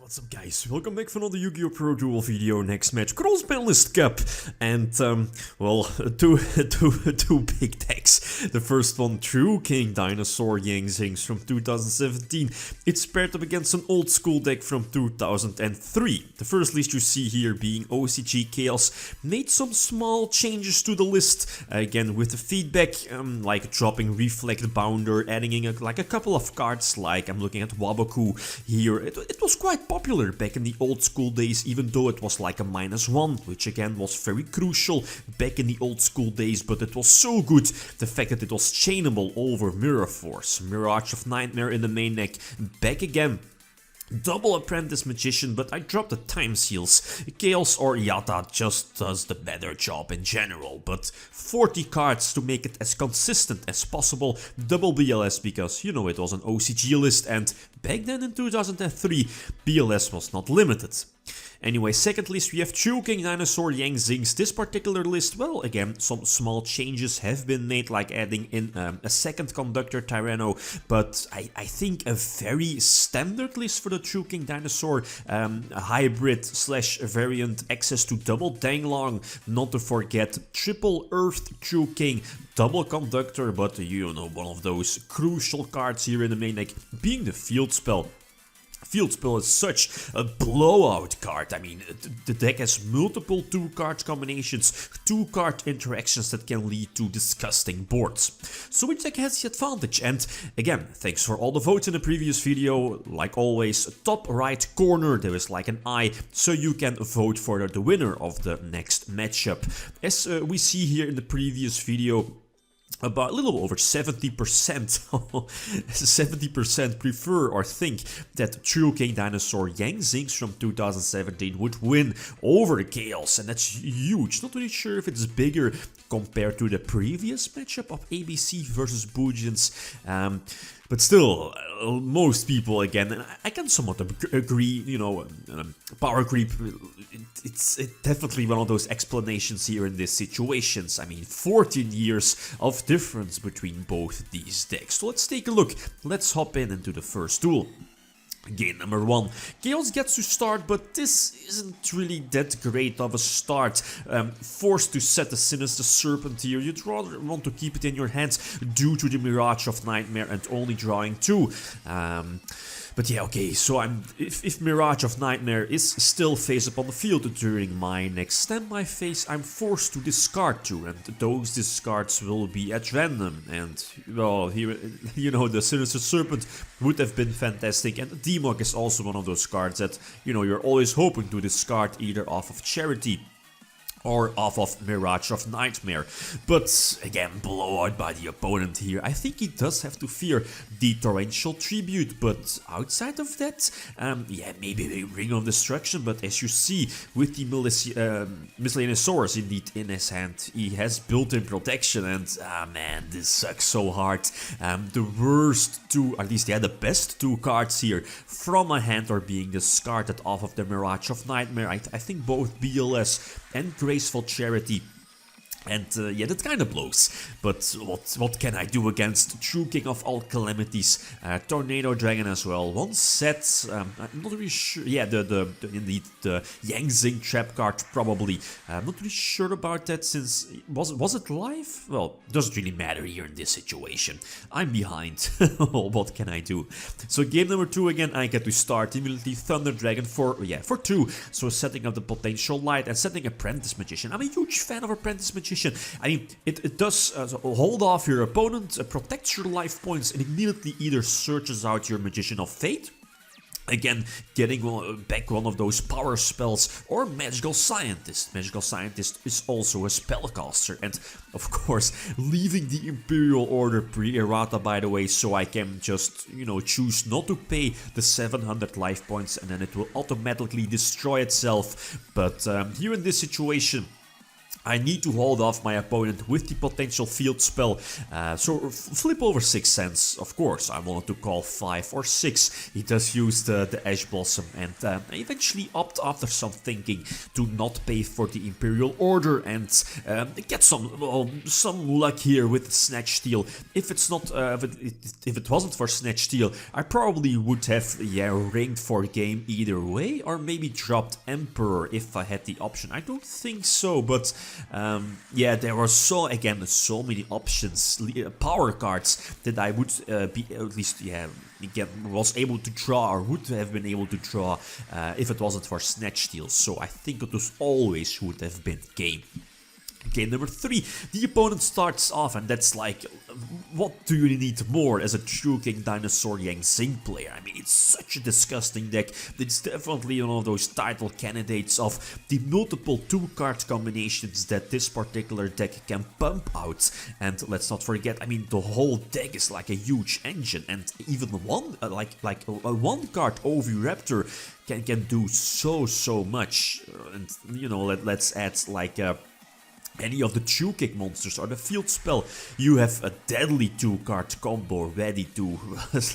What's up guys, welcome back for another YgoPro duel video. Next match, Cross-Banlist Cup. And well, two big decks. The first one, True King Dinosaur ZINGS from 2017. It's paired up against an old school deck from 2003. The first list you see here being OCG Chaos. Made some small changes to the list, again with the feedback, like dropping Reflect Bounder, adding in like a couple of cards, like I'm looking at Waboku here. It was quite popular back in the old school days, even though it was like a -1, which again was very crucial back in the old school days, but it was so good, the fact that it was chainable over Mirror Force. Mirage of Nightmare in the main deck, back again. Double Apprentice Magician, but I dropped the Time Seals. Chaos or Yata just does the better job in general, but 40 cards to make it as consistent as possible. Double BLS because, you know, it was an OCG list, and back then in 2003, BLS was not limited. Anyway, second list we have True King Dinosaur ZINGS. This particular list, well, again, some small changes have been made, like adding in a second conductor Tyranno, but I think a very standard list for the True King Dinosaur. A hybrid / variant, access to double DENG long, not to forget triple Earth True King, double conductor, but you know, one of those crucial cards here in the main deck being the Field Spell. Field Spell is such a blowout card. I mean, the deck has multiple 2-card combinations, 2-card interactions that can lead to disgusting boards. So which deck has the advantage? And again, thanks for all the votes in the previous video. Like always, top right corner there is like an eye, so you can vote for the winner of the next matchup. As we see here in the previous video, about a little over 70%, 70% prefer or think that True King Dinosaur ZINGS from 2017 would win over Chaos, and that's huge. Not really sure if it's bigger compared to the previous matchup of ABC versus Bujins. But still, most people, again, and I can somewhat agree, you know, power creep, it's definitely one of those explanations here in these situations. I mean, 14 years of difference between both these decks. So let's take a look. Let's hop into the first duel. Game number 1. Chaos gets to start, but this isn't really that great of a start. Forced to set the Sinister Serpent here. You'd rather want to keep it in your hands due to the Mirage of Nightmare and only drawing 2. But yeah, okay, so if Mirage of Nightmare is still face up on the field during my next standby phase, I'm forced to discard 2, and those discards will be at random. And, well, here, you know, the Sinister Serpent would have been fantastic, and Demog is also one of those cards that, you know, you're always hoping to discard either off of Charity or off of Mirage of Nightmare. But again, blowout by the opponent here. I think he does have to fear the Torrential Tribute, but outside of that, yeah, maybe a Ring of Destruction, but as you see with the Miscellaneousaurus indeed in his hand, he has built-in protection, and man, this sucks so hard. The worst 2, at least yeah, the best 2 cards here from my hand are being discarded off of the Mirage of Nightmare. I think both BLS and Graceful Charity. And yeah, that kind of blows. But what can I do against True King of all calamities? Tornado Dragon as well. One set. I'm not really sure. Yeah, indeed the Zing trap card probably. I'm not really sure about that since was it live? Well, doesn't really matter here in this situation. I'm behind. What can I do? So game number 2 again. I get to start immediately Thunder Dragon for 2. So setting up the Potential Light and setting Apprentice Magician. I'm a huge fan of Apprentice Magician. I mean, it does hold off your opponent, protects your life points, and immediately either searches out your Magician of Fate, again getting back one of those power spells, or Magical Scientist. Magical Scientist is also a spellcaster, and of course leaving the Imperial Order pre-errata, by the way, so I can just, you know, choose not to pay the 700 life points, and then it will automatically destroy itself. But here in this situation, I need to hold off my opponent with the potential field spell, so flip over 6 cents, of course. I wanted to call 5 or 6. He does use the Ash Blossom, and I eventually opt, after some thinking, to not pay for the Imperial Order and get some luck here with Snatch Steal. If it's not, if it wasn't for Snatch Steal, I probably would have ringed for game either way, or maybe dropped Emperor if I had the option. I don't think so, but yeah, there were so many options, power cards that I would be at least was able to draw, or would have been able to draw if it wasn't for Snatch Steal. So I think it was always would have been game. Game number 3, the opponent starts off, and that's like, what do you need more as a True King Dinosaur Zing player? I mean, it's such a disgusting deck. It's definitely one of those title candidates of the multiple 2-card combinations that this particular deck can pump out. And let's not forget, I mean, the whole deck is like a huge engine, and even one like a 1-card Oviraptor can do so much. And you know, let's add like any of the True Kick monsters or the field spell, you have a deadly 2-card combo ready to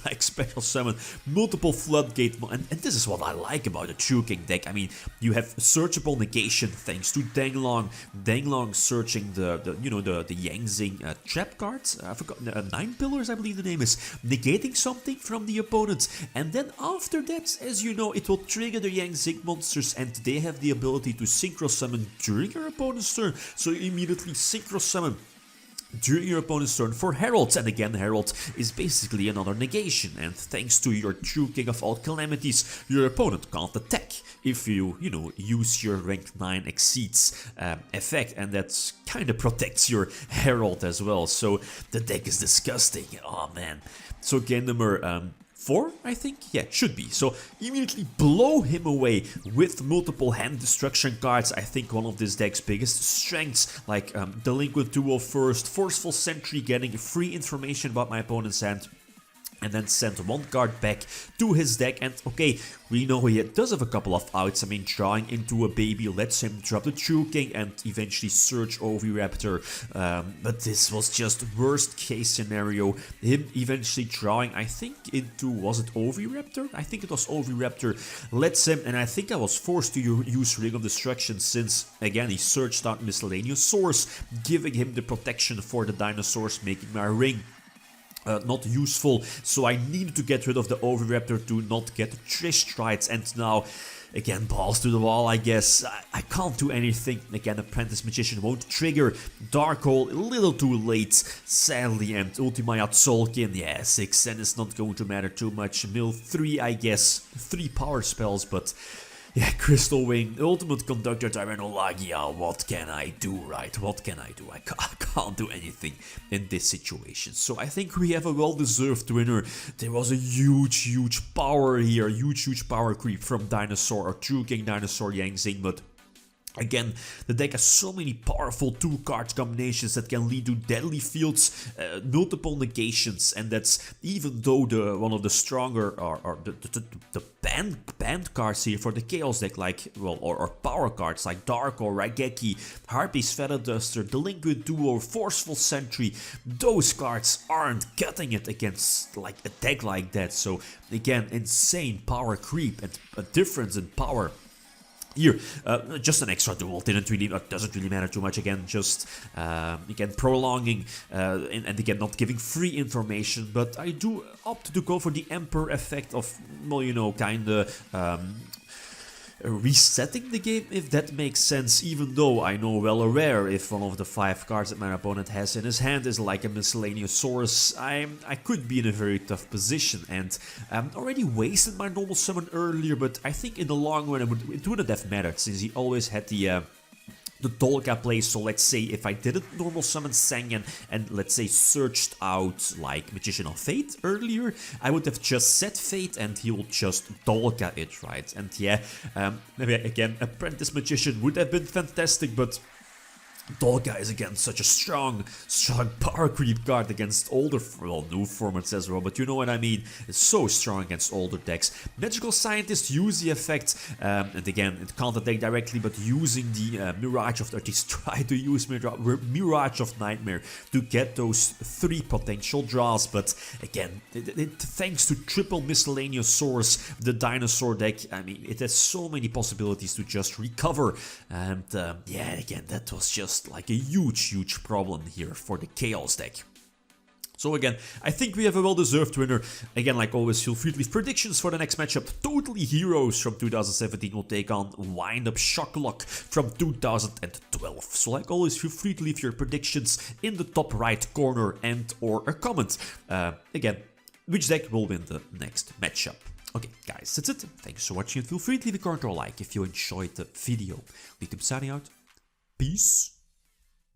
like special summon multiple floodgate, and this is what I like about the True King deck. I mean, you have searchable negation thanks to Denglong searching the Yang Zing trap cards. I forgot, 9 pillars I believe the name is, negating something from the opponent, and then after that, as you know, it will trigger the Yang Zing monsters, and they have the ability to synchro summon during your opponent's turn. So you immediately synchro summon during your opponent's turn for Herald, and again, Herald is basically another negation, and thanks to your True King of all calamities, your opponent can't attack if you use your rank 9 exceeds effect, and that kinda protects your Herald as well. So the deck is disgusting, oh man. So game number 4, I think? Yeah, should be. So immediately blow him away with multiple hand destruction cards. I think one of this deck's biggest strengths, like Delinquent Duel first, Forceful Sentry, getting free information about my opponent's hand, and then send 1 card back to his deck. And okay, we know he does have a couple of outs. I mean, drawing into a baby lets him drop the True King and eventually search Oviraptor. But this was just worst case scenario. Him eventually drawing, I think, into, was it Oviraptor? I think it was Oviraptor. Lets him, and I think I was forced to use Ring of Destruction since, again, he searched out Miscellaneous Source, giving him the protection for the dinosaurs, making my ring not useful. So I needed to get rid of the Oviraptor to not get Trish Strides, and now again, balls to the wall, I guess. I can't do anything. Again, Apprentice Magician won't trigger. Dark Hole, a little too late, sadly, and Ultima Yatsolkin, yeah, 6 cents is not going to matter too much. Mill 3, I guess, 3 power spells, but yeah, Crystal Wing, Ultimate Conductor, Tyrannologia, what can I do, right? What can I do? I can't do anything in this situation. So I think we have a well-deserved winner. There was a huge power here, huge power creep from Dinosaur, or True King Dinosaur Yang Zing, but again, the deck has so many powerful 2-card combinations that can lead to deadly fields, multiple negations, and that's even though one of the stronger or the banned cards here for the Chaos deck, like, well, or power cards like Dark or Raigeki, Harpy's Feather Duster, Delinquent Duo, Forceful Sentry, those cards aren't cutting it against like a deck like that. So again, insane power creep and a difference in power. Here, just an extra duel, doesn't really matter too much. Again, just again prolonging and again not giving free information. But I do opt to go for the Emperor effect of, well, you know, kinda resetting the game, if that makes sense, even though I know well aware if one of the 5 cards that my opponent has in his hand is like a Miscellaneous Source, I could be in a very tough position, and already wasted my normal summon earlier, but I think in the long run it wouldn't have mattered, since he always had the Dolka play. So let's say if I didn't normal summon Sangan and let's say searched out like Magician of Fate earlier, I would have just set Fate and he will just Dolka it, right? And yeah, maybe again, Apprentice Magician would have been fantastic, but Tall Guy is again such a strong power creep card against older, well, new formats as well, but you know what I mean. It's so strong against older decks. Magical Scientist use the effect, and again, it can't attack directly, but using the Mirage of, or at least try to use Mirage of Nightmare to get those 3 potential draws. But again, thanks to triple miscellaneous source, the Dinosaur deck, I mean, it has so many possibilities to just recover. And yeah, again, that was just like a huge problem here for the Chaos deck. So again, I think we have a well-deserved winner. Again, like always, feel free to leave predictions for the next matchup. Totally Heroes from 2017 will take on Wind-Up Shocklock from 2012. So like always, feel free to leave your predictions in the top right corner and or a comment. Again, which deck will win the next matchup. Okay, guys, that's it. Thanks for watching and feel free to leave a comment or a like if you enjoyed the video. Lithium signing out. Peace.